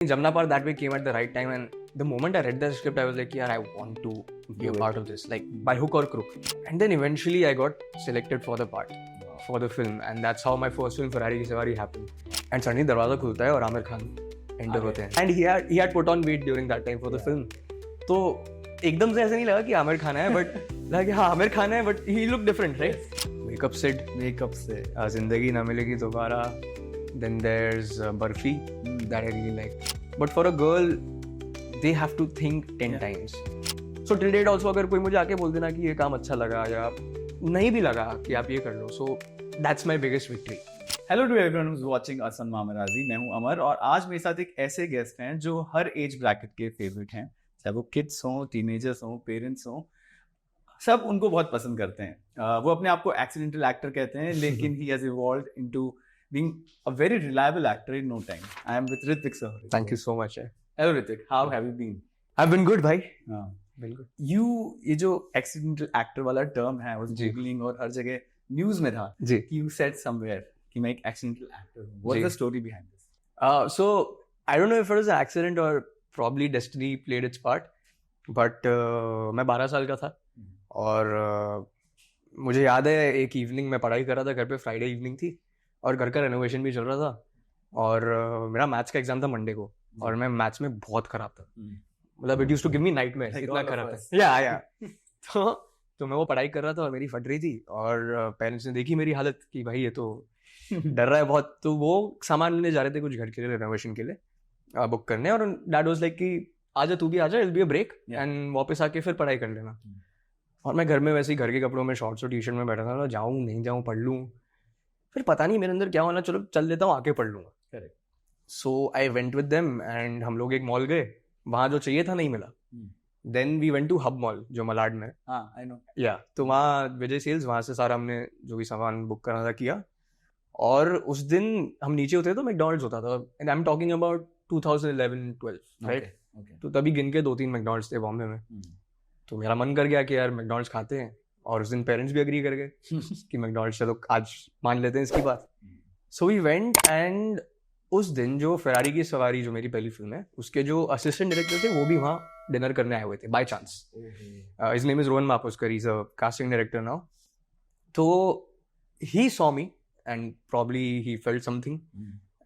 Jamnapaar that way came at the right time, and the moment I read the script, I was like, yeah, I want to be a part of this, like by hook or crook. And then eventually I got selected for the part, for the film, and that's how my first film Ferrari Ki Sawaari happened. And suddenly दरवाजा खुलता है और Aamir Khan enter होते हैं. And he had put on weight during that time for the film. तो एकदम से ऐसा नहीं लगा कि आमिर खान है, but लगा हाँ आमिर खान है, but he looked different, right? Makeup से जिंदगी ना मिलेगी दोबारा. Then there's Barfi that I really like. But for a girl, they have to think 10 times. So till date also अगर कोई मुझे आके बोल देना कि ये काम अच्छा लगा या नहीं भी लगा कि आप ये कर लो, so that's my biggest victory. Hello to everyone who's watching us on Mamaraazzi. मैं हूँ अमर और आज मेरे साथ एक ऐसे गेस्ट हैं जो हर एज ब्रैकेट के फेवरेट हैं, चाहे वो किड्स हों, टीनेजर्स हों, पेरेंट्स हों, सब उनको बहुत पसंद करते हैं. वो अपने आप को एक्सीडेंटल एक्टर कहते हैं, लेकिन he has evolved into being a very reliable actor in no time. I am with Ritvik Sahore. Thank you so much. Hello Ritvik, how have you been? I've been good, भाई. Been good. ये जो accidental actor वाला term है, वो googling और हर जगह news में था. जी. You said somewhere कि मैं एक accidental actor हूँ. What's the story behind this? So I don't know if it was an accident or probably destiny played its part, but मैं 12 साल का था और मुझे याद है एक इवनिंग में पढ़ाई कर रहा था घर पे, फ्राइडे इवनिंग थी और घर का रेनोवेशन भी चल रहा था और मेरा मैथ्स का एग्जाम था मंडे को और मैं मैथ्स में बहुत खराब था. मतलब it used to give me nightmare, इतना खराब था. या तो मैं वो पढ़ाई कर रहा था और मेरी फट रही थी और पेरेंट्स ने देखी मेरी हालत कि भाई ये तो डर रहा है बहुत. तो वो सामान लेने जा रहे थे कुछ घर के लिए, रेनोवेशन के लिए बुक करने, और डैड वाज लाइक कि आजा तू भी आजा, it will be a break and वापस आके फिर पढ़ाई कर लेना. और मैं घर में वैसे ही घर के कपड़ों में शॉर्ट्स और टी शर्ट में बैठा था, जाऊँ नहीं जाऊँ, पढ़ लूँ. फिर पता नहीं मेरे अंदर क्या होना, चलो चल देता हूँ, आके पढ़ लूँगा. Correct. So I went with them and हम लोग एक मॉल गए, वहाँ जो चाहिए था नहीं मिला. Then we went to hub mall जो मलाड में. I know. या तो वहाँ विजय सेल्स, वहाँ से सारा हमने जो भी सामान बुक करना था किया. और उस दिन हम नीचे उतरे तो मैकडॉनल्ड्स होता था, and I am talking about 2011-12, right? तो तभी गिन के 2-3 मैकडॉनल्ड्स थे बॉम्बे में. तो मेरा मन कर गया कि यार मैकडॉनल्ड्स खाते हैं, और उस दिन पेरेंट्स भी एग्री कर गए कि मैकडॉनल्ड्स चलो आज मान लेते हैं इसकी बात. सो वी वेंट एंड उस दिन जो फेरारी की सवारी जो मेरी पहली फिल्म है, उसके जो असिस्टेंट डायरेक्टर थे वो भी वहाँ डिनर करने आए हुए थे by chance. His name is Rohan Mapuskar, he is a casting director now. तो he saw me and probably he felt something,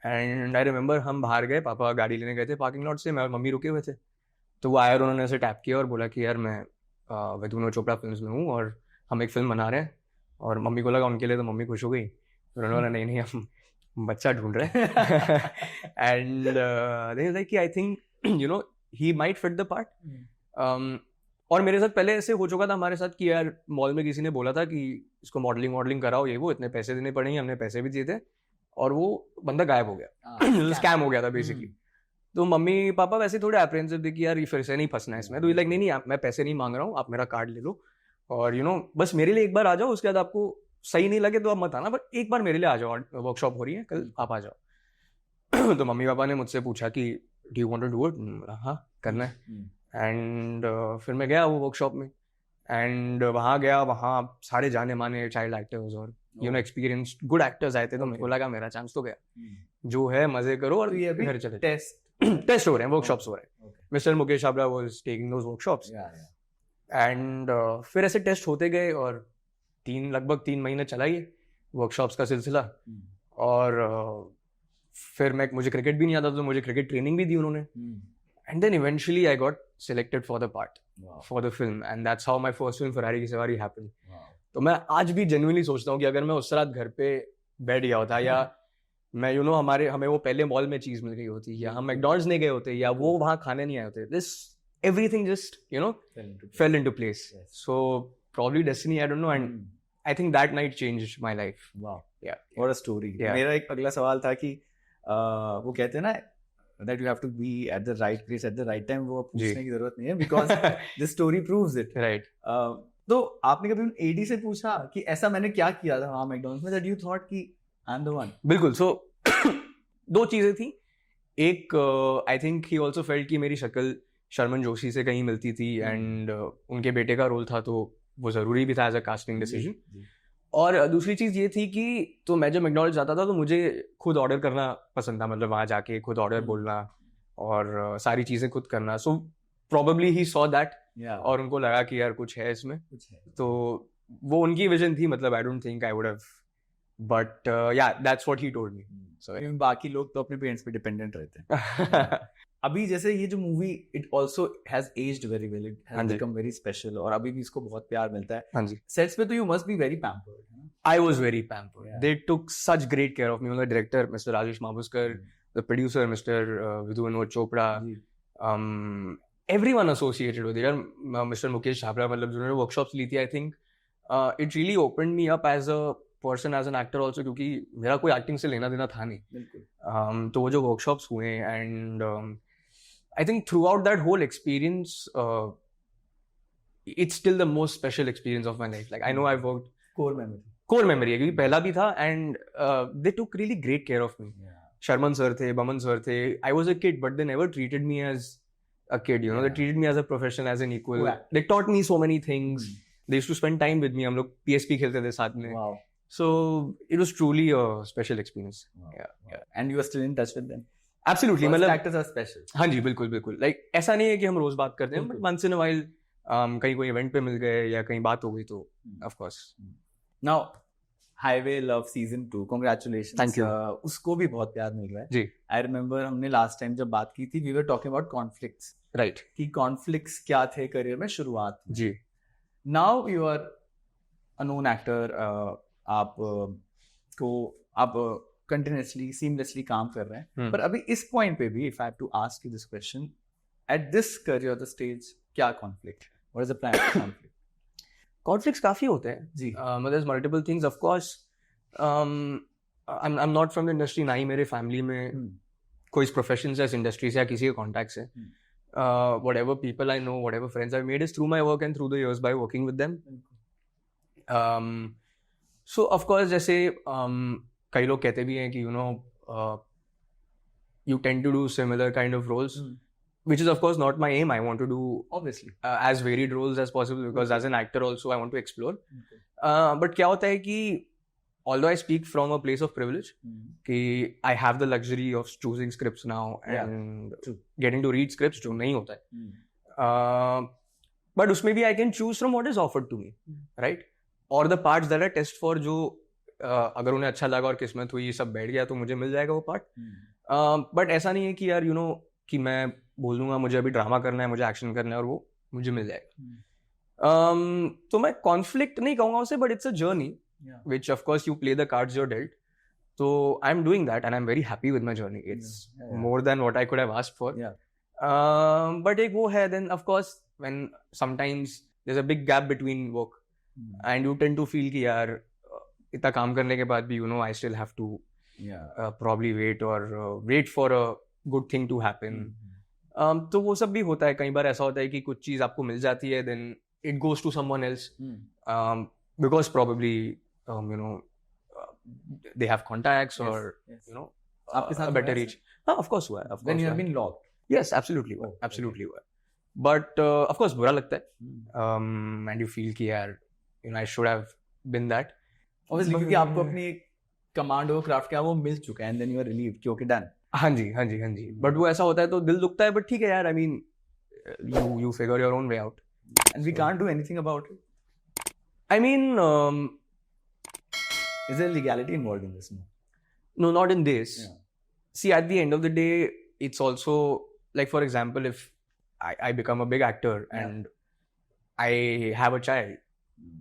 and I remember हम बाहर गए, पापा गाड़ी लेने गए थे पार्किंग लॉट से, मैं और मम्मी रुके हुए थे. तो वो आया और उन्होंने ऐसे टैप किया और बोला कि यार मैं विदुनो चोपड़ा फिल्म्स में हूँ और हम एक फिल्म बना रहे हैं. और मम्मी को लगा उनके लिए, तो मम्मी खुश हो गई. उन्होंने नहीं हम बच्चा ढूंढ रहे हैं. एंड दे लाइक कि I think you know he might fit the part. और मेरे साथ पहले ऐसे हो चुका था हमारे साथ कि यार मॉल में किसी ने बोला था कि इसको मॉडलिंग कराओ, ये वो इतने पैसे देने पड़ेंगे, हमने पैसे भी दिए थे और वो बंदा गायब हो गया. स्कैम हो गया था बेसिकली. तो मम्मी पापा वैसे थोड़े एप्रेंसिव थे कि यार ये फिर से नहीं फंसना है इसमें. तो लाइक नहीं मैं पैसे नहीं मांग रहा हूँ, आप मेरा कार्ड ले लो और यू नो बस मेरे लिए एक बार आ जाओ, उसके बाद आपको सही नहीं लगे तो आप मत आना, बट एक बार मेरे लिए आ जाओ, वर्कशॉप हो रही है कल, आप आ जाओ. तो मम्मी पापा ने मुझसे पूछा कि do you want to do it. हाँ करना है. एंड फिर मैं गया वो वर्कशॉप में एंड वहाँ गया, वहाँ सारे जाने माने चाइल्ड एक्टर्स और you know experienced good actors आए थे. तो मेरे को लगा मेरा चांस तो गया, जो है मजे करो और ये घर चले. टेस्ट हो रहे हैं, वर्कशॉप्स हो रहे हैं. Mister Mukesh Chhabra was taking those workshops and फिर ऐसे टेस्ट होते गए और लगभग 3 महीने चला ये वर्कशॉप्स का सिलसिला. और फिर मुझे क्रिकेट भी नहीं आता, तो मुझे क्रिकेट ट्रेनिंग भी दी उन्होंने. And then eventually I got selected for the part, for the film, and that's how my first film Ferrari ki Sawaari happened. तो मैं आज भी जेन्युइनली सोचता हूँ कि अगर मैं उस रात घर पे बैठ गया होता, या मैं यू नो हमें वो पहले मॉल में चीज मिल गई होती, या हम मैकडॉनल्ड्स नहीं गए होते, या वो वहाँ खाने नहीं आए होते, this everything just you know fell into place. So probably destiny, I don't know, and I think that night changed my life. Wow. Yeah. What a story. मेरा एक अगला सवाल था कि वो कहते हैं ना that you have to be at the right place at the right time, वो पूछने की जरूरत नहीं है because this story proves it. Right. तो आपने कभी उन एडी से पूछा कि ऐसा मैंने क्या किया था वहाँ मैकडॉनल्ड्स में that you thought कि I'm the one? बिल्कुल. So दो चीजें थी. एक I think he also felt कि मेरी शक्ल शर्मन जोशी से कहीं मिलती थी, एंड उनके बेटे का रोल था तो वो ज़रूरी भी था एज अ कास्टिंग डिसीजन. और दूसरी चीज़ ये थी कि तो मैं जब मैकडॉनल्ड्स जाता था तो मुझे खुद ऑर्डर करना पसंद था, मतलब वहाँ जाके खुद ऑर्डर बोलना, और सारी चीजें खुद करना. So probably he saw that. और उनको लगा कि यार कुछ है इसमें. तो वो उनकी विजन थी. मतलब I don't think I would have, but yeah, that's what he told me. So बाकी लोग तो अपने पेरेंट्स पे डिपेंडेंट रहते हैं. अभी जैसे ये जो movie it also has aged very well, it has become very special और अभी भी इसको बहुत प्यार मिलता है. हाँ जी. सेट्स पे तो you must be very pampered. I was very pampered. They took such great care of me. The director, Mr. Rajesh Mabuskar, the producer, Mr. Vidhu Vinod Chopra, everyone associated with it. Mr. Mukesh Chhabra, मतलब जिन्होंने workshops ली थी, I think it really opened me up as a person, as an actor also, क्योंकि मेरा कोई acting से लेना देना था नहीं. तो वो जो workshops हुए and I think throughout that whole experience, it's still the most special experience of my life. Like I know I've worked. Core memory है क्योंकि पहला भी था and they took really great care of me. Sharman sir थे, Baman sir थे. I was a kid, but they never treated me as a kid. You know, they treated me as a professional, as an equal. They taught me so many things. They used to spend time with me. हम लोग PSP खेलते थे साथ में. So it was truly a special experience. And you are still in touch with them? Absolutely. मतलब actors are special. हाँ जी, बिल्कुल बिल्कुल. Like ऐसा नहीं है कि हम रोज बात करते हैं, but once in a while कहीं कोई event पे मिल गए या कहीं बात हो गई तो of course. Now, Highway Love Season 2, congratulations. Thank you. उसको भी बहुत प्यार मिल रहा है. जी. I remember हमने last time जब बात की थी, we were talking about conflicts. Right. कि conflicts क्या थे career में शुरुआत में. जी. Now you are a known actor. आप continuously, seamlessly काम कर रहे हैं. पर अभी इस point पे भी, if I have to ask you this question, at this career the stage, क्या conflict? What is the plan for conflict? Conflicts काफी होते हैं जी. there's multiple things, of course. I'm not from the industry, ना ही मेरे family में कोई profession से, इस industry से या किसी के contacts से. Whatever people I know, whatever friends I've made is through my work and through the years by working with them. So of course जैसे कई लोग कहते भी हैं कि you know you tend to do similar kind of roles. Which is of course not my aim. I want to do obviously as varied roles as possible because as an actor also I want to explore. But क्या होता है कि although I speak from a place of privilege, कि I have the luxury of choosing scripts now and getting to read scripts जो नहीं होता है. But उसमें भी I can choose from what is offered to me, right? Or the parts that I test for जो अगर उन्हें अच्छा लगा और किस्मत हुई सब बैठ गया तो मुझे मिल जाएगा वो पार्ट. But ऐसा नहीं है कि यार you know कि मैं बोलूँगा मुझे अभी ड्रामा करना है, मुझे एक्शन करना है और वो मुझे मिल जाएगा. तो मैं कॉन्फ्लिक्ट नहीं कहूँगा उसे, but it's a journey which of course you play the cards you're dealt. तो I am doing that and I am very happy with my journey. It's more than what I could have asked for. But एक वो है then of course when sometimes there is a big gap between work and you tend to feel कि यार इतना काम करने के बाद भी you no I still have to probably wait for a good thing to happen. तो वो सब भी होता है. कई बार ऐसा होता है कि कुछ चीज आपको मिल जाती है then it goes to someone else because probably you know they have contacts or you know आपके साथ better reach. of course हुआ है. of course when you have been locked. Yes, absolutely हुआ. absolutely हुआ. but of course बुरा लगता है and you feel कि यार you know I should have been that. obviously क्योंकि आपको अपनी कमांड और क्राफ्ट क्या वो मिल चुका है and then you are relieved कि okay done. हाँ जी. बट वो ऐसा होता है तो दिल दुखता है, बट ठीक है यार. I mean you figure your own way out and we can't do anything about it. I mean is there legality involved in this? No, not in this. See, at the end of the day it's also like, for example, if I become a big actor and I have a child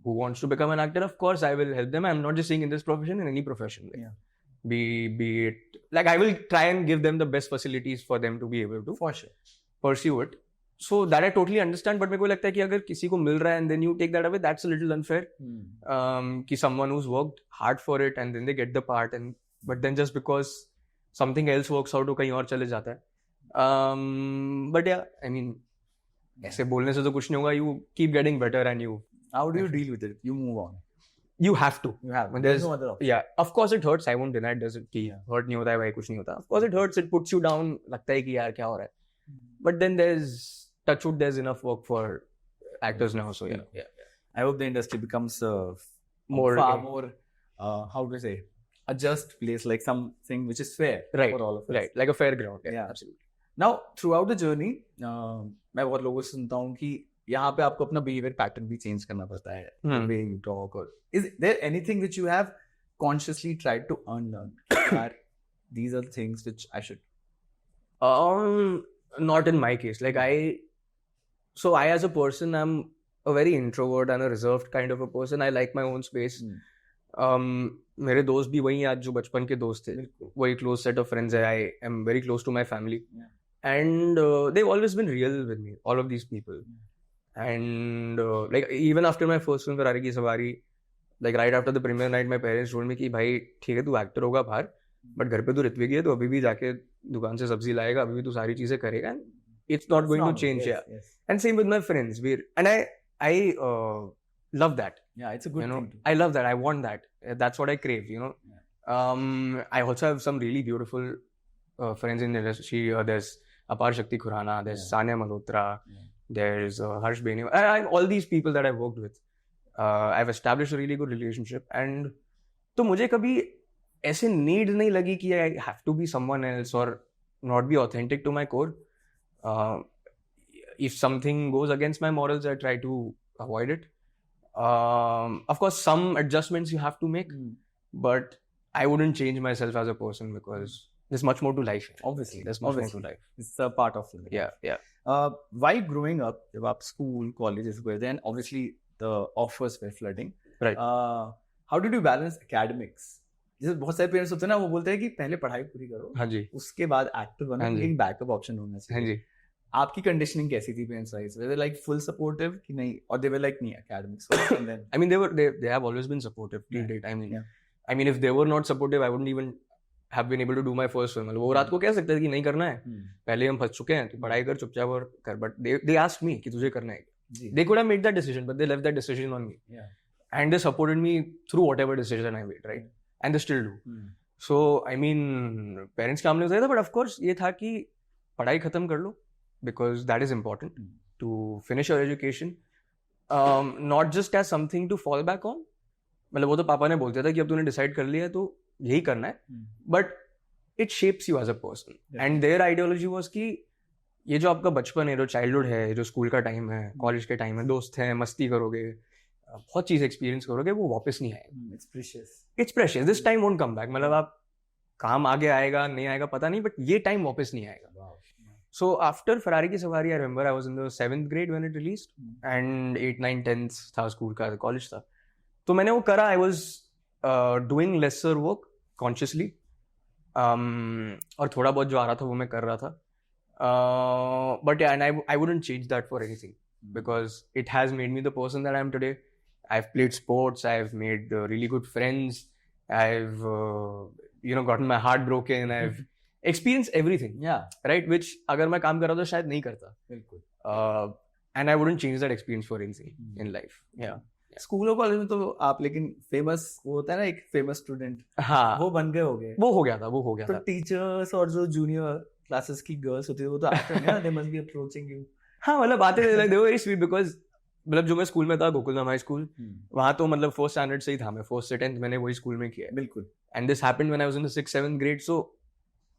who wants to become an actor, of course I will help them. I'm not just saying in this profession, in any profession. Be it like I will try and give them the best facilities for them to be able to for sure pursue it. So that I totally understand. But मेरे को लगता है कि अगर किसी को मिल रहा है and then you take that away, that's a little unfair. कि someone who's worked hard for it and then they get the part and but then just because something else works out वो कहीं और चले जाता है. But yeah, I mean ऐसे बोलने से तो कुछ नहीं होगा. You keep getting better and you. How do you deal with it? You move on. You have to. There's no other option. Yeah, of course it hurts. I won't deny it. Does it कि hurt नहीं होता है भाई, कुछ नहीं होता. Of course it hurts. It puts you down. लगता है कि यार क्या हो रहा है. But then there's enough work for actors now. So yeah. I hope the industry becomes more how do I say, a just place, like something which is fair for all of us. Right, like a fair ground. Yeah, absolutely. Now through out the journey मैं बहुत लोगों से सुनता हूँ कि यहाँ पे आपको अपना बिहेवियर पैटर्न भी चेंज करना पड़ता है, वे यू टॉक, और is there anything which you have consciously tried to unlearn, यार these are the things which I should? Not in my case. Like I as a person, I'm a very introvert and a reserved kind of a person. I like my own space. मेरे दोस्त भी वही आज जो बचपन के दोस्त थे, वही क्लोज सेट ऑफ फ्रेंड्स है. I am very close to my family and they've always been real with me, all of these people. And like even after my first film Ferrari Ki Sawaari, like right after the premiere night, my parents told me कि भाई ठीक है तू actor होगा बाहर, but घर पे तो ऋत्विक ही है, तो अभी भी जाके दुकान से सब्जी लाएगा, अभी भी तू सारी चीजें करेगा, and it's not going to change. And same with my friends, and I love that. Yeah, it's a good thing. I love that. I want that. That's what I crave, you know. I also have some really beautiful friends in the industry. There's Apar Shakti Khurana, there's Sanya Malhotra, there's Harsh Beni, all these people that I've worked with. I've established a really good relationship, and तो मुझे कभी ऐसे need नहीं लगी कि I have to be someone else or not be authentic to my core. If something goes against my morals, I try to avoid it. Of course, some adjustments you have to make, but I wouldn't change myself as a person because there's much more to life. Obviously, there's much more to life. It's a part of it. Yeah. While growing up, जब आप school, colleges गए, then obviously the offers were flooding. Right. How did you balance academics? जैसे बहुत सारे parents होते हैं ना, वो बोलते हैं कि पहले पढ़ाई पूरी करो, हाँ जी, उसके बाद एक्टर बनो, लेकिन बैकअप ऑप्शन होना चाहिए. हाँ जी. आपकी कंडीशनिंग कैसी थी पेरेंट्स वाइज? वे वर लाइक फुल सपोर्टिव कि नहीं, और दे वर लाइक नहीं academics and then? I mean, they have always been supportive till date. I mean if they were not supportive, I wouldn't even have been able to do my first film. वो रात को कह सकते थे कि नहीं करना है, पहले हम फंस चुके हैं, तो पढ़ाई कर चुपचाप और कर. बट they asked me कि तुझे करना है. They could have made that decision, but they left that decision on me. And they supported me through whatever decision I made, right? And they still do. So I mean, parents का हमने बताया था, but of course ये था कि पढ़ाई खत्म कर लो, because that is important to finish your education, not just as something to fall back on. मतलब वो तो पापा ने बोलते था कि अब तूने डिसाइड कर लिया है तो यही करना है, but it shapes you as a person. And their ideology was कि ये जो आपका बचपन है, जो चाइल्डहुड है, जो स्कूल का टाइम है, कॉलेज के टाइम है, दोस्त हैं, मस्ती करोगे, बहुत चीज एक्सपीरियंस करोगे, वो वापस नहीं आएगा. It's precious. This time won't come back. मतलब आप काम आगे आएगा नहीं आएगा पता नहीं, बट ये टाइम वापस नहीं आएगा. So after Ferrari Ki Sawaari, I remember I was in the 7th grade when it released, and 8, 9, 10th था स्कूल का, कॉलेज था. तो मैंने वो करा. I was doing lesser work consciously, और थोड़ा बहुत जो आ रहा था वो मैं कर रहा था. But yeah, and I wouldn't change that for anything, because it has made me the person that I am today. I've played sports, I've made really good friends, I've gotten my heart broken, I've experience everything, right, which अगर मैं काम कर रहा था शायद नहीं करता. बिल्कुल. And I wouldn't change that experience for anything in life. School और कॉलेज में तो आप लेकिन फेमस, वो होता है ना एक फेमस स्टूडेंट, हाँ, वो बन गए होगे. वो हो गया था. तो टीचर्स और जो जूनियर क्लासेस की गर्ल्स होती है वो तो आते हैं ना, they must be approaching you. हाँ, मतलब आते थे, they were very sweet, because मतलब जो मैं स्कूल में था, गोकुलधाम हाई स्कूल, वहाँ तो मतलब 4th स्टैंडर्ड से ही था मैं. 4th से 10th मैंने वही स्कूल में किया है. बिल्कुल. And this happened when I was in the 6th, 7th grade, so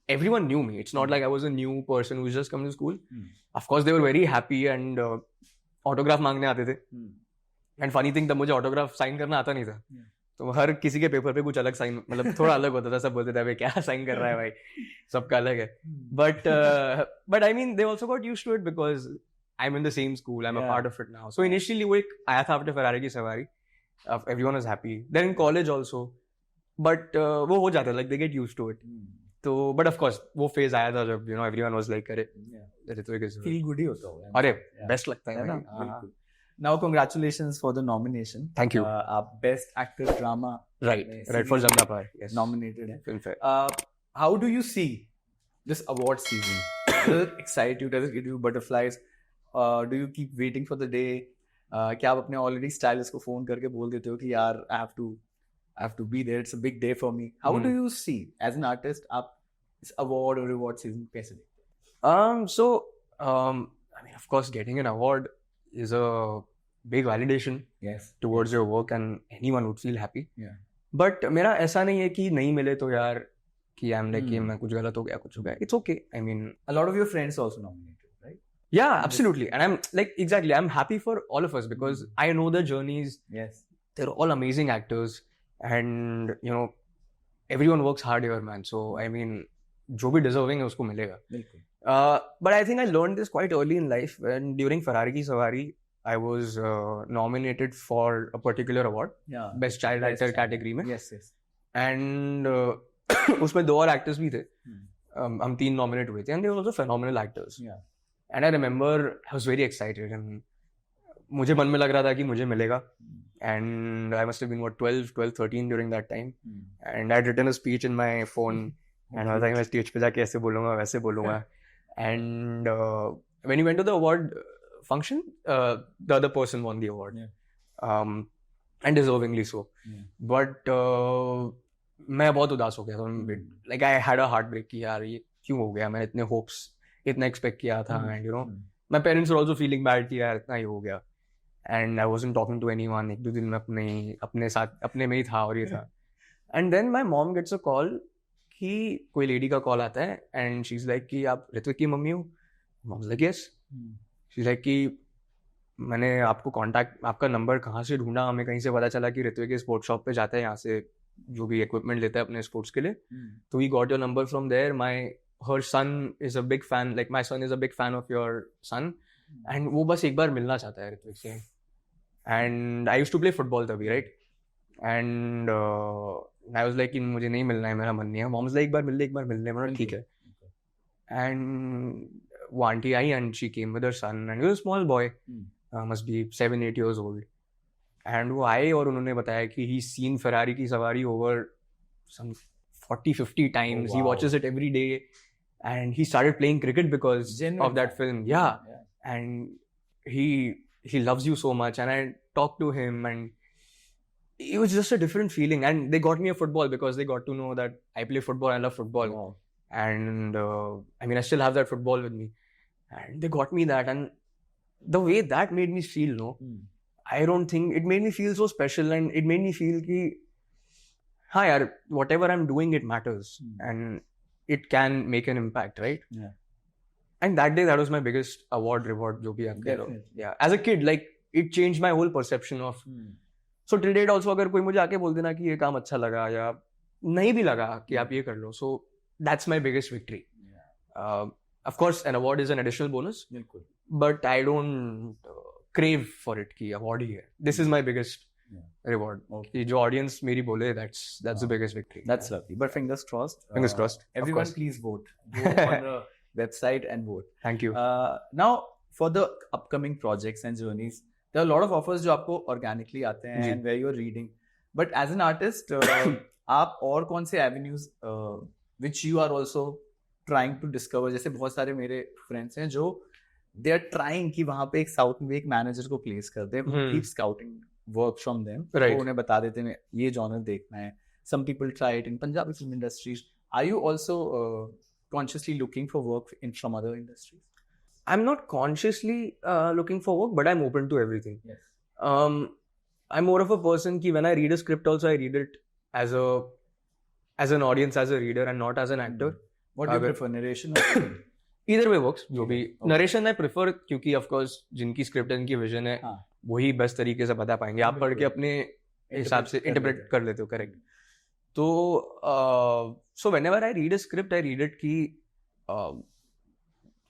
everyone knew me. It's not like I was a new person who's just come to school. Of course, they were very happy, and autograph मांगने आते थे. And funny thing, तब मुझे autograph sign करना आता नहीं था. तो हर किसी के पेपर पे कुछ अलग साइन, मतलब थोड़ा अलग होता था. सब बोलते थे भाई क्या साइन कर रहा है भाई, सबका अलग है. But I mean, they also got used to it because I'm in the same school. I'm a part of it now. So initially वो एक आया था after Ferrari Ki Sawaari. Everyone was happy. Then in college also. But वो हो जाता है, like they get used to it. तो but of course वो phase आया था जब everyone was like अरे ऋत्विक is feel good ही होता होगा. अरे best लगता है ना. बिल्कुल. Now congratulations for the nomination. Thank you. आप best actor drama right for Jamnapaar, yes, nominated है. Filmfare. How do you see this award season? Does it excite you? Does it give you butterflies? Do you keep waiting for the day? क्या आप अपने already stylist को phone करके बोल देते हो कि यार I have to be there. It's a big day for me. How do you see as an artist आप इस award or reward season कैसे देखते? So I mean, of course, getting an award is a big validation towards your work, and anyone would feel happy. But मेरा ऐसा नहीं है कि नहीं मिले तो यार कि आई एम लाइक कि मैं कुछ गलत हो गया, it's okay. I mean a lot of your friends also nominated, right? yeah, absolutely. And I'm like, exactly, I'm happy for all of us because I know the journeys. Yes. They're all amazing actors, and you know, everyone works hard here, man. So I mean, जो भी deserving है उसको मिलेगा. बिल्कुल. But I think I learned this quite early in life when during Ferrari Ki Sawaari, I was nominated for a particular award, Yeah. Best Child Actor category में. Yes, yes. And उसमें 2 और actors भी थे. हम 3 nominate हुए थे, and they were also phenomenal actors. Yeah. And I remember I was very excited, and मुझे मन में लग रहा था कि मुझे मिलेगा. And I must have been 12, 13 during that time. And I had written a speech in my phone, and I was like, मैं stage पे जाके ऐसे बोलूँगा, वैसे बोलूँगा. And when you went to the award function, the other person won the award. Yeah. And deservingly so. Yeah. But मैं बहुत उदास हो गया था. Like I had a heartbreak कि यार ये क्यों हो गया, मैंने इतने hopes इतना expect किया था. And you know, my parents were also feeling bad कि यार इतना ही हो गया. And I wasn't talking to anyone. 1-2 दिन में अपने साथ अपने में ही था और ये था. And then my mom gets a call कि कोई lady का call आता है, and she's like कि आप ऋत्विक की मम्मी हो? Mom's like yes. She's like कि मैंने आपको कांटेक्ट, आपका नंबर कहाँ से ढूंढा, हमें कहीं से पता चला कि ऋत्विक के स्पोर्ट्स शॉप पे जाता है, यहाँ से जो भी इक्विपमेंट लेता है अपने स्पोर्ट्स के लिए. तो we got your number from there. her son is a big fan, like my son is a big fan of your son, and वो बस एक बार मिलना चाहता है ऋत्विक से. And I used to play football तभी, right? And I was like कि मुझे नहीं मिलना है, मेरा मन नहीं है. Mom was like एक बार मिल ले. मैंने ठीक है. And वो aunty I, and she came with her son, and he was a small boy, must be 7-8 years old. And वो आए और उन्होंने बताया कि he's seen Ferrari की सवारी over some 40-50 times. Oh, wow. He watches it every day, and he started playing cricket because of that film. Yeah. And he loves you so much, and I talked to him, and it was just a different feeling. And they got me a football because they got to know that I play football, I love football. Wow. And I mean, I still have that football with me, and they got me that. And the way that made me feel, I don't think it made me feel so special, and it made me feel कि हाँ यार, whatever I'm doing, it matters, and it can make an impact, right? Yeah. And that day, that was my biggest award reward जो भी आप कह रहे हो. Yeah. As a kid, like it changed my whole perception of. So till date also, अगर कोई मुझे आके बोल देना कि ये काम अच्छा लगा या नहीं भी लगा कि आप ये कर लो, so that's my biggest victory. Of course, an award is an additional bonus, but I don't crave for it कि award ही है. This is my biggest reward. Okay. जो audience मेरी बोले, that's the biggest victory. That's lovely. But fingers crossed. Fingers crossed. Everyone, please vote. Go on the website and vote. Thank you. Now, for the upcoming projects and journeys, there are a lot of offers जो आपको organically आते हैं and where you're reading. But as an artist, आप और कौन से avenues which you are also trying to discover? जैसे बहुत सारे मेरे friends हैं जो they are trying कि वहाँ पे एक साउथ में एक मैनेजर को प्लेस कर दे, keep scouting work from them. Right. वो उन्हें बता देते हैं ये genre देखना है. Some people try it in Punjabi film industries. Are you also consciously looking for work from other industries? I'm not consciously looking for work, but I'm open to everything. Yes. I'm more of a person कि when I read a script also, I read it as an audience, as a reader, and not as an actor. What do you prefer, narration or Either way works. जो भी narration I prefer, क्योंकि of course जिनकी script है, जिनकी vision है, वही best तरीके से बता पाएंगे. आप पढ़ के अपने हिसाब से interpret कर लेते हो, correct. तो so whenever I read a script, I read it कि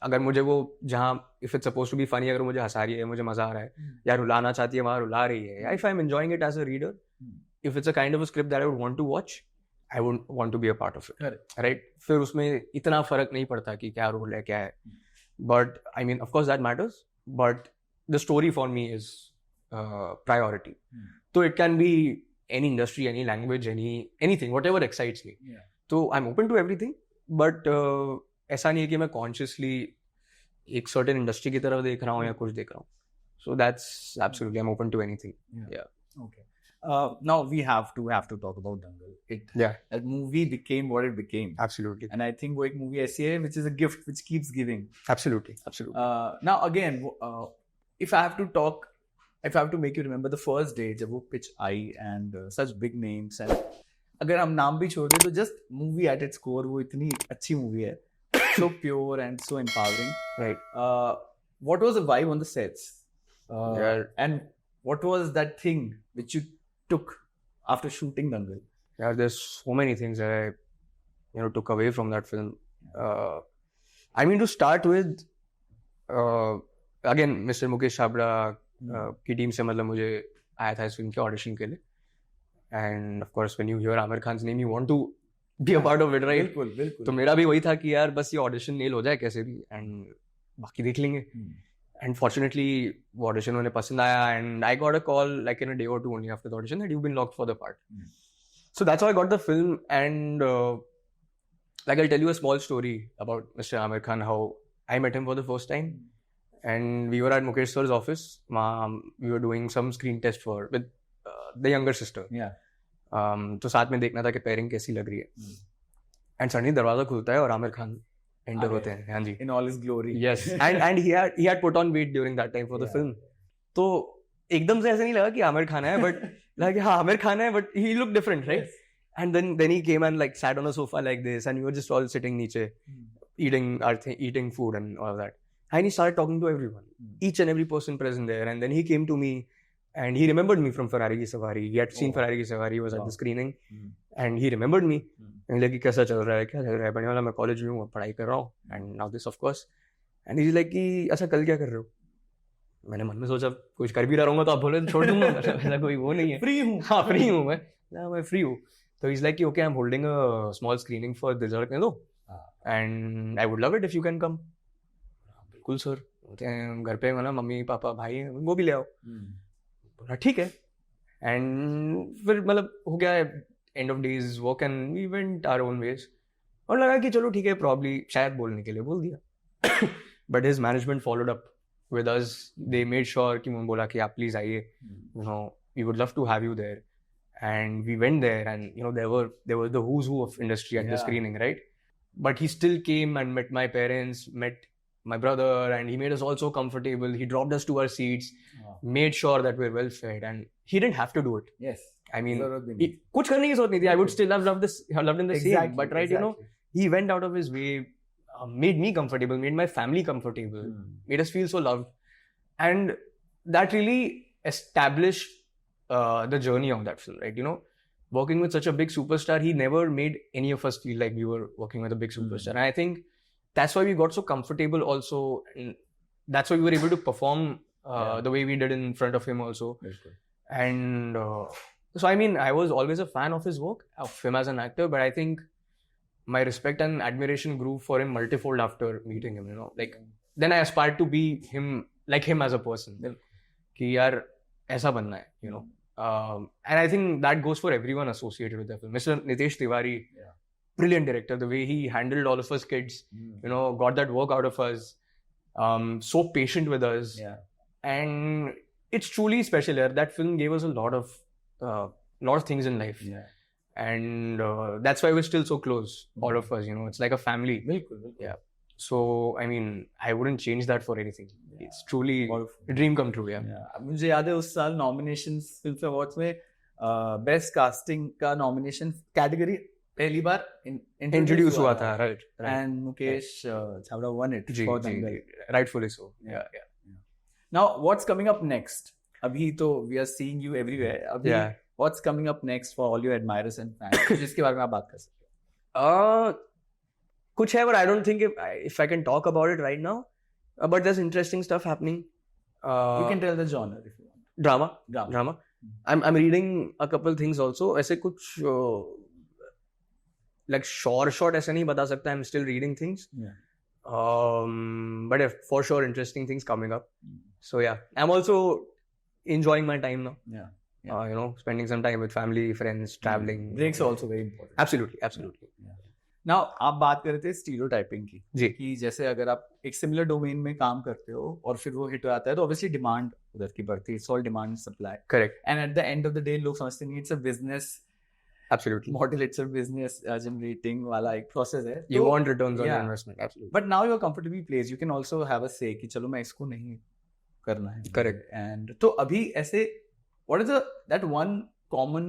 अगर मुझे वो जहाँ if it's supposed to be funny, अगर मुझे हंसा रही है, मुझे मजा आ रहा है, या रुलाना चाहती है वहाँ रुला रही है, if I'm enjoying it as a reader, if it's a kind of a script that I would want to watch, I would want to be a part of it. Right? फिर उसमें इतना फर्क नहीं पड़ता कि क्या रोल है, क्या है. But I mean, of course that matters, but the story for me is priority. So it can be any industry, any language, anything, whatever excites me. So I'm open to everything, but ऐसा नहीं है कि मैं consciously एक certain industry की तरफ देख रहा हूँ या कुछ देख रहा हूँ. So that's absolutely, I'm open to anything. Yeah. Okay. Now we have to talk about Dangal. That movie became what it became. Absolutely. And I think वो एक movie ऐसी है which is a gift which keeps giving. Absolutely. Now again, if I have to make you remember the first day जब वो pitch I and such big names and अगर हम नाम भी छोड़ दें तो just movie at its core वो इतनी अच्छी मूवी है, so pure and so empowering. Right. What was the vibe on the sets? Yeah. And what was that thing which you took after shooting Dangal? Yeah, there's so many things that I took away from that film. I mean, to start with, again, Mr. Mukesh Chabra की team से मतलब मुझे आया था इस film के audition के लिए. And of course, when you hear Aamir Khan's name, you want to be a part of it, right? बिल्कुल. तो मेरा भी वही था कि यार बस ये ऑडिशन नेल हो जाए कैसे भी, and बाकी देख लेंगे. And fortunately, वो ऑडिशन उन्हें पसंद आया, and I got a call like in a day or two only after the audition that you've been locked for the part. So that's how I got the film, and like I'll tell you a small story about Mr. Aamir Khan, how I met him for the first time. And we were at Mukesh sir's office. We were doing some screen test with the younger sister. Yeah. तो साथ में देखना था कि pairing कैसी लग रही है. एंड सडनली दरवाजा खुलता है और आमिर खान एंटर होते हैं. हाँ जी. In all his glory. Yes. and he had put on weight during that time for the film. तो एकदम से ऐसे नहीं लगा कि आमिर खान है, but लगा कि हाँ आमिर खान है, but he looked different, right? Yes. And then he came and like sat on a sofa like this, and we were just all sitting नीचे, eating food and all of that. And he started talking to everyone, each and every person present there. And then he came to me, and he remembered me from Ferrari Ki Sawaari. He had seen Ferrari Ki Sawaari. He was at the screening, and he remembered me. And like, कैसा चल रहा है? क्या चल रहा है? बढ़िया वाला मैं कॉलेज में हूँ, पढ़ाई कर रहा हूँ. And now this, of course. And he's like कि अच्छा कल क्या कर रहे हो? मैंने मन में सोचा कुछ कर भी रहा रहूँगा तो आप बोले तो छोड़ दूँगा. ऐसा कोई वो नहीं है. Free हूँ. हाँ free हूँ मैं free हूँ. So he's like कि okay, I'm holding a small screening for दिल धड़कने दो, and I would love it if you can come. बिल्कुल सर. घर पे ना मम्मी पापा भाई वो भी ले आओ. बोला ठीक है. एंड फिर मतलब हो गया end of days work and we went our own ways. और लगा कि चलो ठीक है, प्रॉब्ली शायद बोलने के लिए बोल दिया. But his management followed up with us. They made sure कि मैं बोला कि आप प्लीज आइए, we would love to have you there. And we went there and there was the who's who of industry at the screening, right? But he still came and met my parents, met my brother, and he made us all so comfortable. He dropped us to our seats, made sure that we're well fed, and he didn't have to do it. Yes. I mean, कुछ करने की जरूरत नहीं थी. I would still have loved him the same. But right, he went out of his way, made me comfortable, made my family comfortable, made us feel so loved, and that really established the journey of that film, right? Working with such a big superstar, he never made any of us feel like we were working with a big superstar. And I think that's why we got so comfortable also, and that's why we were able to perform the way we did in front of him also. And so I mean, I was always a fan of his work, of him as an actor, but I think my respect and admiration grew for him multifold after meeting him. Like then I aspired to be like him as a person. कि यार ऐसा बनना है, and I think that goes for everyone associated with the film. Mr. Nitesh Tiwari, brilliant director. The way he handled all of us kids, got that work out of us, so patient with us, and it's truly special. That film gave us a lot of things in life, and that's why we're still so close, all of us. It's like a family. Yeah. So I mean, I wouldn't change that for anything. It's truly a dream come true. मुझे याद है उस साल nominations film awards में best casting का nomination category पहली बार introduce हुआ था, right? And Mukesh Chhabra won it for Dangal, rightfully so. Now what's coming up next? अभी तो we are seeing you everywhere. अभी what's coming up next for all your admirers and fans, जिसके बारे में आप बात कर सकते हो? कुछ है, but I don't think if I can talk about it right now. But there's interesting stuff happening. You can tell the genre if you want. Drama. I'm reading a couple things also. ऐसे कुछ like short ऐसे नहीं बता सकता. I'm still reading things. But for sure interesting things coming up. So yeah, I'm also enjoying my time now. Spending some time with family, friends, traveling. Breaks are also very important. Absolutely. Now, आप बात कर रहे थे stereotyping की जी, कि जैसे अगर आप एक सिमिलर डोमेन में काम करते हो और फिर वो हिट हो जाता है तो ऑब्वियसली डिमांड उधर की बढ़ती है. It's all demand supply. Correct. And at the end of the day लोग समझते नहीं it's a business. Absolutely. Model, it's a business generating वाला एक प्रोसेस है. You want returns on investment. Absolutely. But now you are comfortably place. You can also have a say कि चलो मैं इसको नहीं करना है. करेक्ट. एंड तो अभी ऐसे what is that one common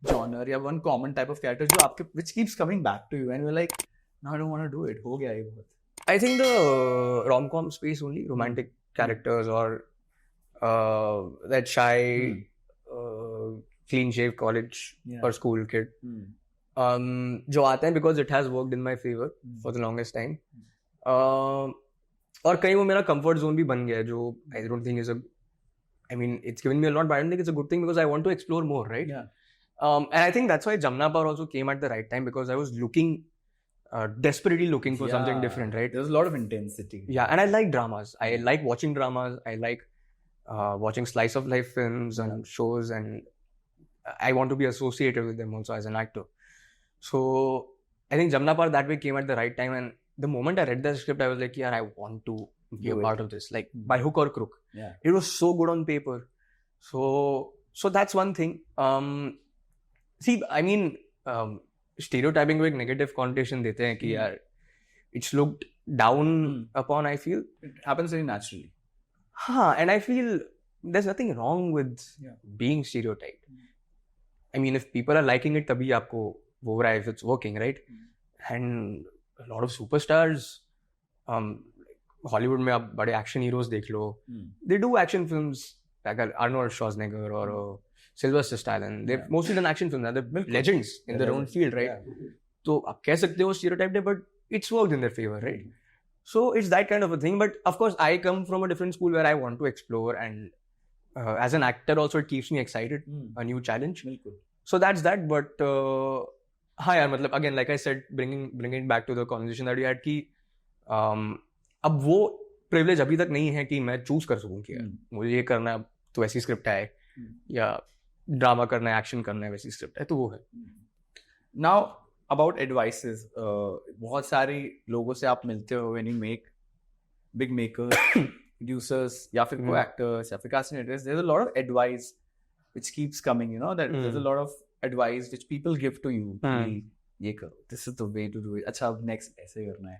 genre या one common type of character जो आपके which keeps coming back to you and you're like, no, I don't want to do it. हो गया ये बहुत. I think the rom-com space only, romantic characters or that shy, clean-shaved college or school kid. जो आते हैं because it has worked in my favor for the longest time. और कहीं वो मेरा comfort zone भी बन गया है जो I don't think is I mean, it's given me a lot, but I don't think it's a good thing because I want to explore more, right? Yeah. And I think that's why Jamnapaar also came at the right time because I was desperately looking for something different, right? There's a lot of intensity. Yeah, and I like dramas. I like watching dramas. I like watching slice of life films and shows, and I want to be associated with them also as an actor. So I think Jamnapaar that way came at the right time, and the moment I read the script, I was like, yeah, I want to be a part of this, like by hook or crook. Yeah, it was so good on paper. So that's one thing. See, I mean, stereotyping को एक negative connotation देते हैं कि यार it's looked down upon. I feel it happens very naturally. And I feel there's nothing wrong with being stereotyped. I mean, if people are liking it, तभी आपको वो हो रहा है, if it's working, right? And a lot of superstars, Hollywood में आप बड़े action heroes देख लो, they do action films like Arnold Schwarzenegger or Sylvester Stallone. They've mostly done action films. They're legends in their own field, right? तो आप कह सकते हो stereotyped है, but it's worked in their favor, right? So it's that kind of a thing. But of course, I come from a different school where I want to explore, and as an actor also it keeps me excited, a new challenge. So that's that. But हाँ यार, मतलब again, like I said, bringing it back to the conversation that we had कि अब वो privilege अभी तक नहीं है कि मैं choose कर सकूँ कि मुझे ये करना है तो वैसी स्क्रिप्ट है, या ड्रामा करना है, एक्शन करना है, वैसी स्क्रिप्ट है, तो वो है. Now about advices, बहुत सारे लोगों से आप मिलते हो when you make big makers, producers या फिर co-actors या फिर casting editors. There's a lot of advice which keeps coming, you know, that there's a lot of advice which people give to you. ये करो, this is the way to do it. अच्छा, अब next ऐसे करना है.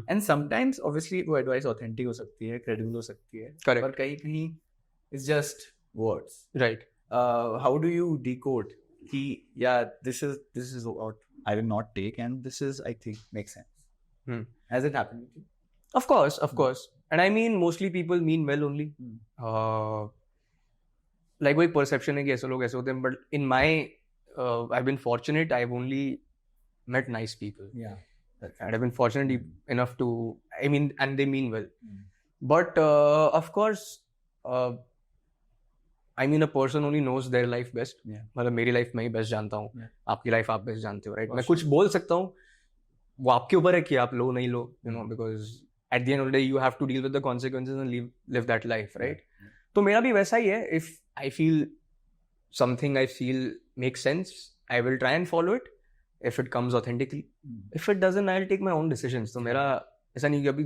And sometimes obviously वो advice authentic हो सकती है, credible हो सकती है. Correct. पर कहीं it's just words. Right. How do you decode कि yeah, this is what I will not take, and this is, I think, makes sense. Has it happened with you? Of course. And I mean, mostly people mean well only. Like वो एक perception है कि ऐसे लोग ऐसे होते हैं, but in my I've been fortunate. I've only met nice people. Yeah. And I've been fortunate enough to, I mean, and they mean well. But of course, I mean, a person only knows their life best. मतलब मेरी life मैं ही best जानता हूँ, आपकी life आप best जानते हो, right? मैं कुछ बोल सकता हूँ, वो आपके ऊपर है कि आप लो नहीं लो, you know, because at the end of the day you have to deal with the consequences and live that life, right? तो मेरा भी वैसा ही है. If I feel something I feel makes sense, I will try and follow it if it comes authentically. If it doesn't, I'll take my own decisions. तो मेरा ऐसा नहीं कि अभी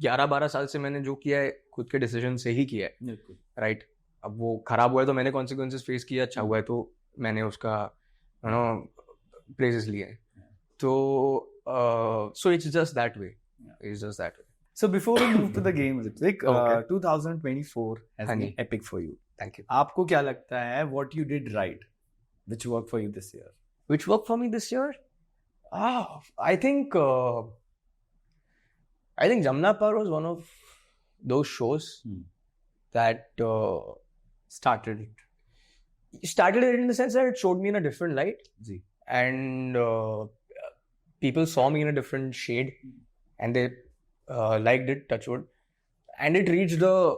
11-12 साल से मैंने जो किया है खुद के डिसीजन से ही किया है, राइट? अब वो खराब हुआ है तो मैंने कॉन्सिक्वेंसेस फेस किया, अच्छा हुआ है तो मैंने उसका यू नो प्लेसेस लिए. तो so it's just that way. It's just that way. So before we move to the game, Ritvik, 2024 has been epic for you. Thank you. आपको क्या लगता है what you did right, which worked for you this year? Which worked for me this year? I think Jamnapaar was one of those shows that started it in the sense that it showed me in a different light. And people saw me in a different shade and they liked it, touch wood. And it reached a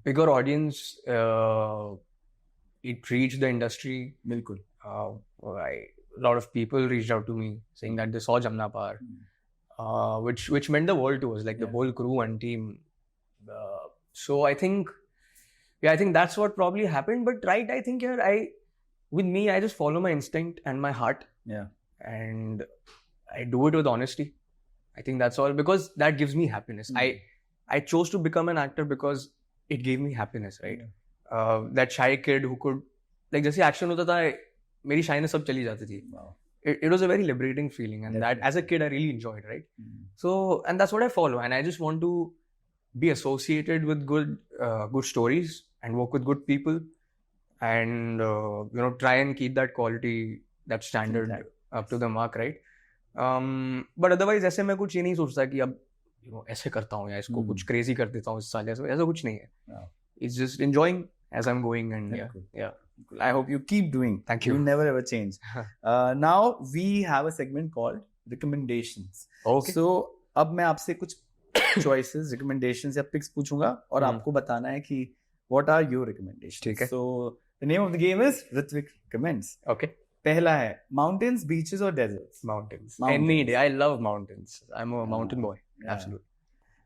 bigger audience. It reached the industry. बिल्कुल. A lot of people reached out to me saying that they saw Jamnapaar, which meant the world to us, like the whole crew and team. So I think that's what probably happened. But right, I think with me, I just follow my instinct and my heart. Yeah. And I do it with honesty. I think that's all, because that gives me happiness. I chose to become an actor because it gave me happiness, right? That shy kid who could, like, जैसे action होता था, मेरी shyness सब चली जाती थी. Wow. It was a very liberating feeling, and that as a kid I really enjoyed, right? So, and that's what I follow, and I just want to be associated with good stories and work with good people. and try and keep that quality, that standard up to the mark, right? But otherwise ऐसे मैं कुछ ये नहीं सोचता कि अब ऐसे करता हूँ या इसको कुछ crazy कर देता हूँ इस साल, ऐसा कुछ नहीं है. It's just enjoying as I'm going, and yeah. I hope you keep doing. Thank you. You never ever change. Now we have a segment called recommendations. Okay. So अब मैं आपसे कुछ choices, recommendations या picks पूछूंगा और आपको बताना है कि what are your recommendations. ठीक है. So the name of the game is Ritvik recommends. Okay. पहला है mountains, beaches or deserts. Mountains. Any day. I love mountains. I'm a mountain boy. Yeah. Absolutely.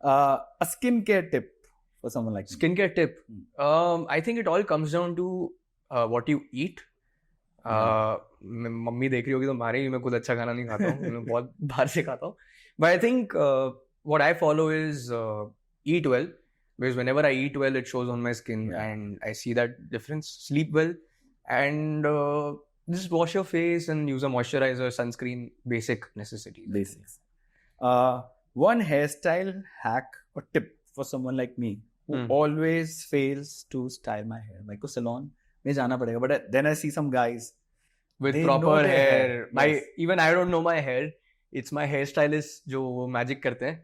A skincare tip for someone like me. Skincare tip. I think it all comes down to what you eat. Mummy देख रही होगी तो मारेगी, मैं खुद अच्छा खाना नहीं खाता हूँ, मैं बहुत बाहर से खाता हूँ. But I think what I follow is eat well, because whenever I eat well, it shows on my skin, and I see that difference. Sleep well, and just wash your face and use a moisturizer, sunscreen, basic necessities. Basics. One hairstyle hack or tip for someone like me who always fails to style my hair. मेरे को salon में जाना पड़ेगा, but then I see some guys with proper hair. Yes. Even I don't know my hair. It's my hairstylist जो magic करते हैं.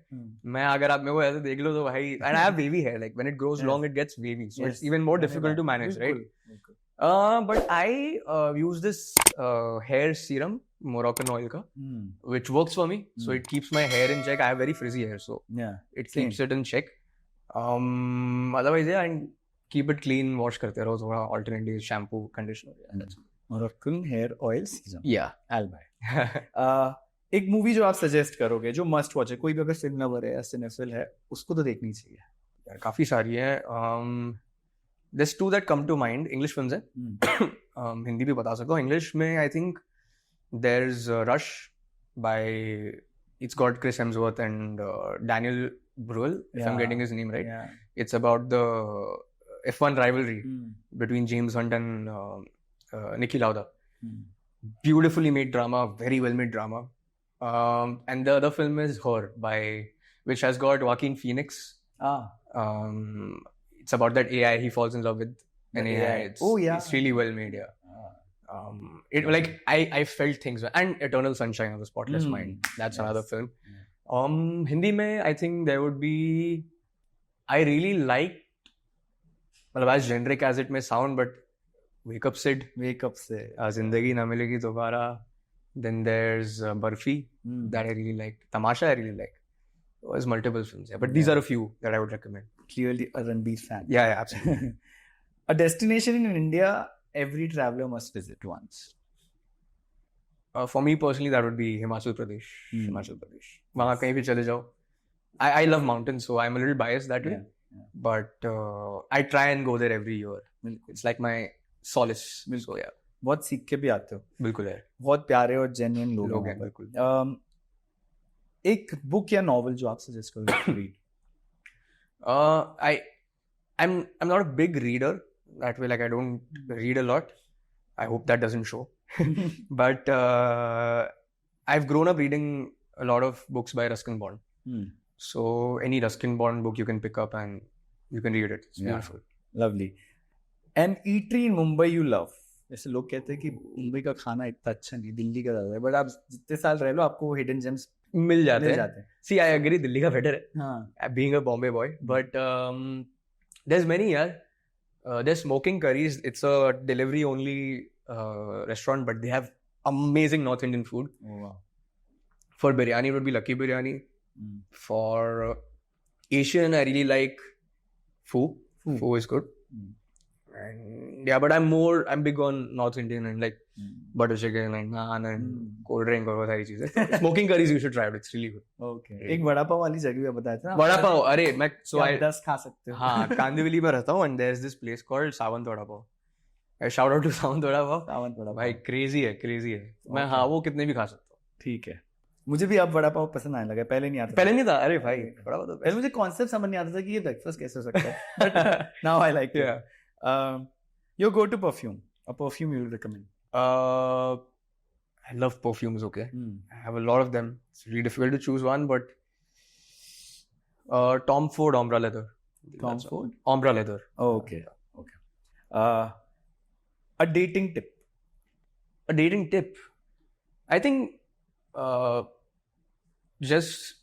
मैं अगर आप मेरे को ऐसे देख लो तो भाई, and I have wavy hair. Like when it grows long, it gets wavy, so it's even more difficult to manage, right? But I use this hair serum, Moroccan oil ka, which works for me. So it keeps my hair in check. I have very frizzy hair, so it keeps it in check. Otherwise, and keep it clean. Wash करते रहो थोड़ा, alternate days, shampoo, conditioner. Moroccan hair oil serum. Yeah, I'll buy. एक movie जो आप suggest करोगे जो must watch है, कोई भी अगर फिल्म लवर है या सिनेफिल है, उसको तो देखनी चाहिए यार. काफी सारी है. There's two that come to mind. English films है. हिंदी भी बता सकता हूँ. English में I think there's Rush by, it's got Chris Hemsworth and Daniel Bruhl, if I'm getting his name right. It's about the F1 rivalry between James Hunt and Niki Lauda. Beautifully made drama, very well made drama. And the other film is Her, which has got Joaquin Phoenix. It's about that AI he falls in love with an AI. It's really well made. It like I felt things, and Eternal Sunshine of the Spotless Mind. That's another film. Hindi mein, I think there would be, I really liked, as generic as it may sound, but Wake Up Sid. Zindagi Na Milegi Dobara. Then there's Barfi that I really liked. Tamasha I really liked. There's multiple films, but these are a few that I would recommend. Clearly a Ranbir fan. Yeah, absolutely. A destination in India every traveler must visit once. For me personally, that would be Himachal Pradesh. वहाँ कहीं भी चले जाओ. I love mountains, so I'm a little biased that way. But I try and go there every year. It's like my solace. So yeah. बहुत सीख के भी आते हो. बिल्कुल है. बहुत प्यारे और जेन्युइन लोग हैं. बिल्कुल. एक बुक या नॉवल जो आप सजेस्ट करोगे read? I'm not a big reader that way. Like I don't read a lot. I hope that doesn't show. But I've grown up reading a lot of books by Ruskin Bond. So any Ruskin Bond book you can pick up and you can read it. It's beautiful. Lovely. An eatery in Mumbai you love. जैसे लोग कहते हैं कि मुंबई का खाना इतना अच्छा नहीं, दिल्ली का ज्यादा है, बट आप जितने साल रह लो आपको हिडन जेम्स मिल जाते हैं. See, I agree, दिल्ली का better है. Being a Bombay boy, but there's many there's Smoking Curries. It's a delivery only restaurant, but they have amazing North Indian food. Oh, wow. For biryani, it would be Lucky Biryani. For Asian, I really like Pho. Pho is good. And yeah, but I'm big on North Indian and like butter chicken and naan and cold drink और वो सारी चीजें. Smoking Curries you should try it. It's really good. Okay. एक वड़ा पाव वाली जगह बताया था ना. वड़ा पाव, अरे मैं आप 10 खा सकते हो. हाँ, कांदिवली में रहता हूँ and there's this place called Sawant vada pav. Shout out to Sawant vada pav. Sawant vada pav. भाई crazy है. मैं हाँ वो कितने भी खा सकता हूँ. ठीक है. मुझे भी अब वड़ा पाव पसंद आने लगा. पहले नहीं आता. पहले नहीं था. अरे भाई वड़ा पाव तो पहले मुझे कॉन्सेप्ट समझ नहीं आता था कि ये ब्रेकफास्ट कैसे हो सकता है. Now I like it. Your go-to perfume. A perfume you will recommend. I love perfumes. Okay, I have a lot of them. It's really difficult to choose one, but Tom Ford Ombre Leather. Tom Ford Ombre Leather. Oh, okay. A dating tip. A dating tip. I think just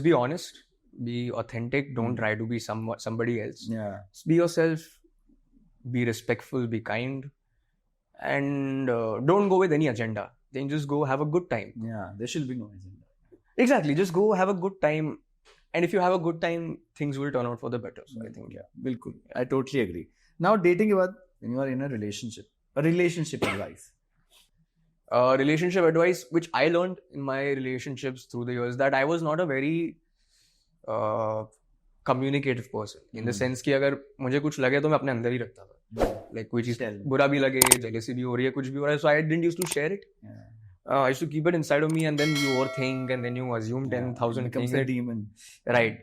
be honest, be authentic. Don't try to be somebody else. Yeah. Just be yourself. Be respectful. Be kind, and don't go with any agenda. Then just go have a good time. Yeah, there should be no agenda. Exactly. Just go have a good time, and if you have a good time, things will turn out for the better. So I think Bilkul. I totally agree. Now, dating के बाद when you are in a relationship advice. Relationship advice, which I learned in my relationships through the years, that I was not a very communicative person. In the sense कि अगर मुझे कुछ लगे तो मैं अपने अंदर ही रखता था. Like कोई चीज बुरा भी लगे, jealousy भी हो रही है, कुछ भी हो रहा है, so I didn't used to share it. I used to keep it inside of me, and then you overthink, and then you assume 10,000 it becomes things. a demon. Right.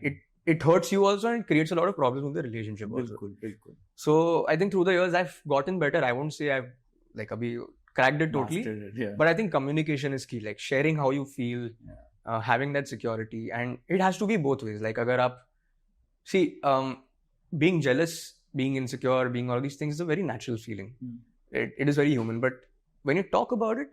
It hurts you also, and creates a lot of problems with the relationship also. Bilkul. So I think through the years I've gotten better. I won't say I've like abhi cracked it totally, but I think communication is key. Like sharing how you feel, having that security, and it has to be both ways. Like agar aap see, being jealous, being insecure, being all these things is a very natural feeling. It is very human. But when you talk about it,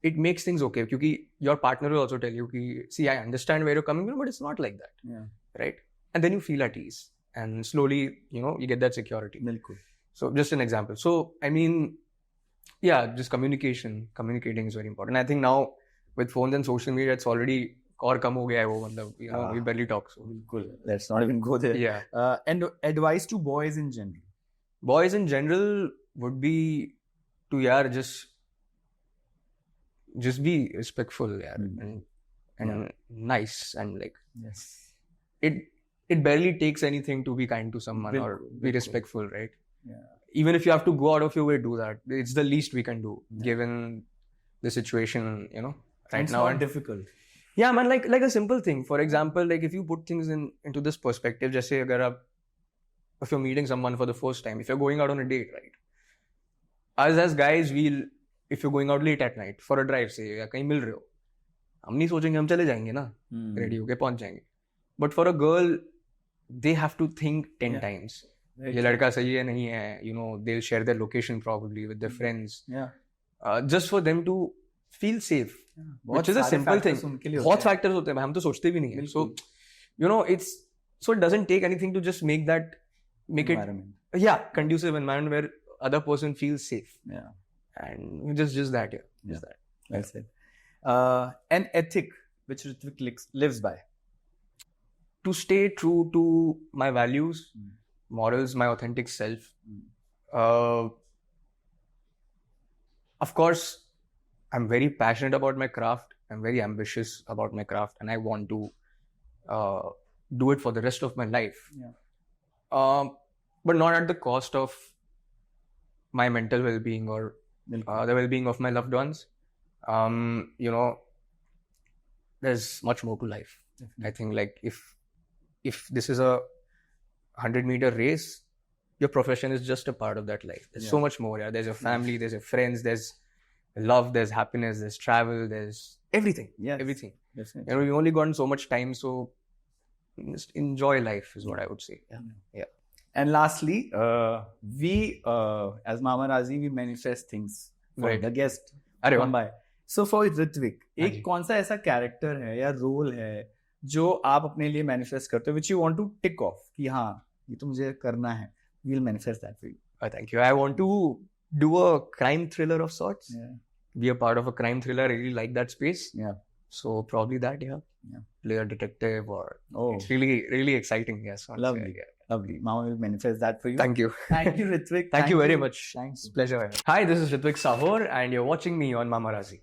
it makes things okay. Because your partner will also tell you, see, I understand where you're coming from, but it's not like that. Yeah. Right? And then you feel at ease. And slowly, you get that security. Bilkul. So just an example. So, I mean, yeah, just communicating is very important. I think now with phones and social media, it's already और कम हो गया है वो, मतलब we barely talk. So बिल्कुल, let's not even go there. Yeah. And advice to boys in general. Boys in general would be to just be respectful, and nice, and like it barely takes anything to be kind to someone or be respectful, right? Yeah. Even if you have to go out of your way to do that, it's the least we can do given the situation, right it's now. Not difficult. Yeah, man, like a simple thing. For example, like if you put things into this perspective, just say if you're meeting someone for the first time, if you're going out on a date, right? Us as guys, if you're going out late at night for a drive, say, या कहीं मिल रहे हो, हम नहीं सोचेंगे हम चले जाएंगे ना, ready होके पहुंच जाएंगे. But for a girl, they have to think 10 times. ये लड़का सही है नहीं है, they'll share their location probably with their friends. Yeah. Just for them to feel safe. Which is a simple thing. बहुत factors होते हैं, हम तो सोचते भी नहीं हैं. So, it doesn't take anything to just make environment. Conducive environment where other person feels safe. Yeah. And just that, just that. Well said. An ethic which Ritvik lives by. To stay true to my values, morals, my authentic self. Of course, I'm very passionate about my craft. I'm very ambitious about my craft, and I want to do it for the rest of my life. Yeah. But not at the cost of my mental well-being or the well-being of my loved ones. There's much more to life. Definitely. I think like if this is a 100-meter race, your profession is just a part of that life. There's so much more. Yeah, there's your family, there's your friends, there's love, there's happiness, there's travel, there's everything. Yes. Everything. Definitely. We've only gotten so much time, so just enjoy life is what I would say. Yeah. And lastly, we as Mamaraazzi, we manifest things for the guest. Mumbai. So for Ritvik, एक कौन सा ऐसा character है या role है जो आप अपने लिए manifest करते हो, which you want to tick off कि हाँ ये तो मुझे करना है. We'll manifest that for you. Thank you. I want to do a crime thriller of sorts. Yeah. Be a part of a crime thriller. I really like that space. Yeah. So probably that. Yeah. Play a detective or. Oh. It's really, really exciting. Yes. Lovely. Lovely. Mama will manifest that for you. Thank you. Thank you, Ritvik. Thank you very much. Thanks. Pleasure. Hi, this is Ritvik Sahore, and you're watching me on Mamaraazzi.